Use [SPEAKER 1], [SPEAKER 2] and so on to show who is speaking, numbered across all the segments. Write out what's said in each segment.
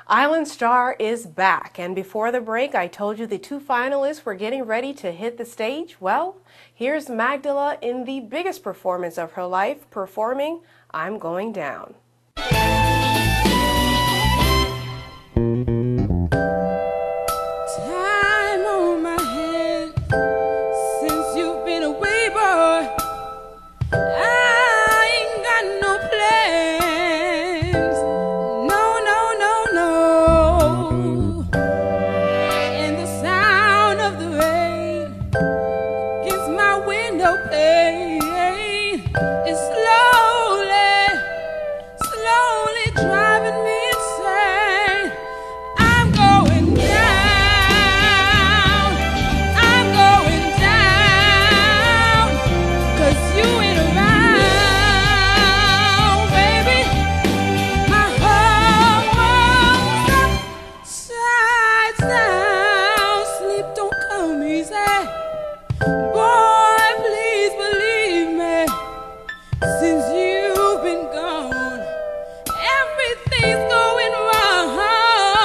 [SPEAKER 1] Island Star is back, and before the break I told you the two finalists were getting ready to hit the stage. Well, here's Magdala in the biggest performance of her life, performing I'm Going Down.
[SPEAKER 2] Time on my hand since you've been away, boy. I ain't got no plans. No, no, no, no. And the sound of the rain against my window pane is slowly driving me insane. I'm going down. I'm going down. 'Cause you ain't around, baby. My whole world's upside down. Sleep don't come easy. Boy, please believe me. Since you've been gone, everything's going wrong.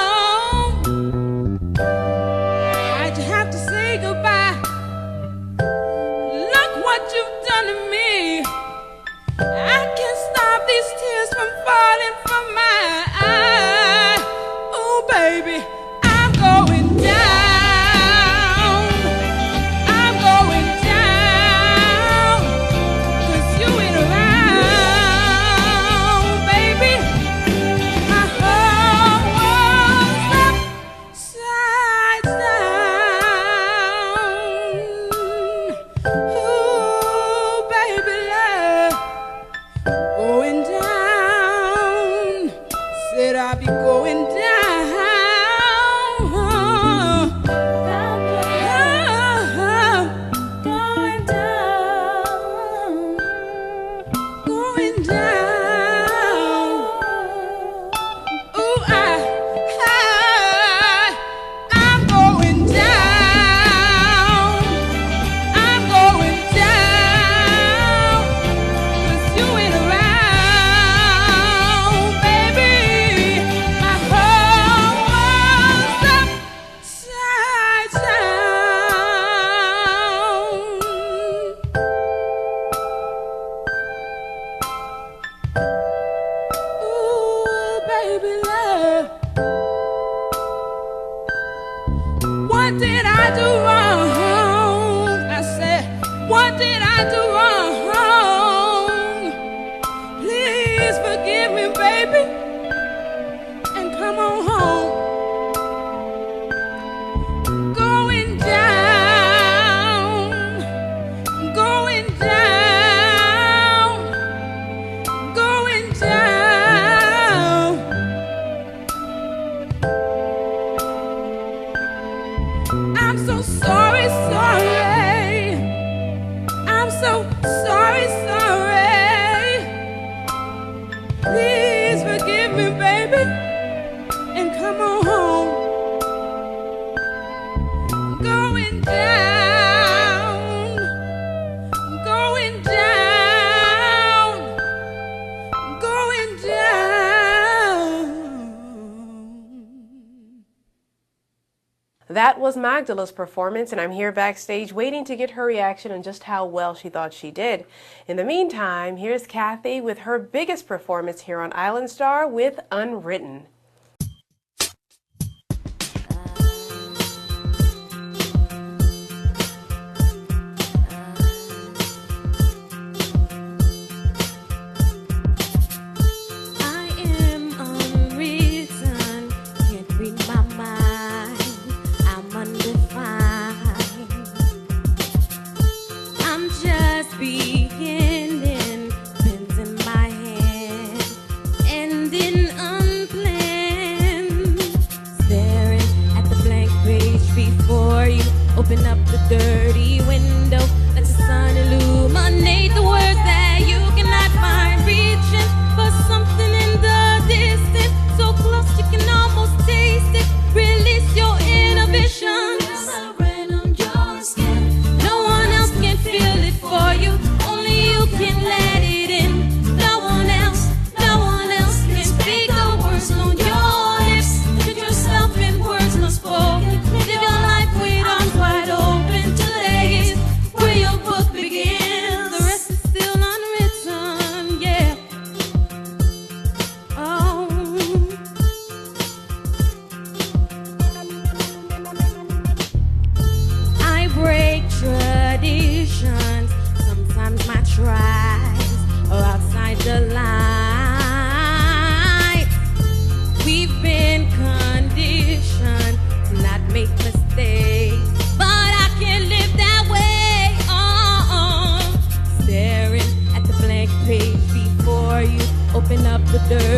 [SPEAKER 2] I'd have to say goodbye. Look what you've done to me. I can't stop these tears from falling from my eyes. Oh, baby, I'm going down. I'm going down. 'Cause you ain't around, baby. My whole world's upside down. Ooh, baby, love, going down. Said I'll be going down. Going down. Going down. Ooh, I'm going down. I'm going down. 'Cause you ain't around, baby. My whole world's upside down. Ooh, baby, love. What did I do wrong? I said, what did I do wrong? Please forgive me, baby, and come on home. Going down, going down, going down. I'm so sorry, sorry. I'm so sorry, sorry. Please forgive me, baby, and come on home. Going down, going down, going down.
[SPEAKER 1] That was Magdala's performance, and I'm here backstage waiting to get her reaction on just how well she thought she did. In the meantime, here's Kathy with her biggest performance here on Island Star with Unwritten.
[SPEAKER 3] I am unwritten, can't read my mind, I'm undefined. I'm just beginning, pens in my hand, ending unplanned. Staring at the blank page before you, open up the dirty window, let the sun illuminate the words that you cannot find. Reaching for something in the distance, so close you can almost taste it. Release your inhibitions. No one else can feel it for you. Only the dirt.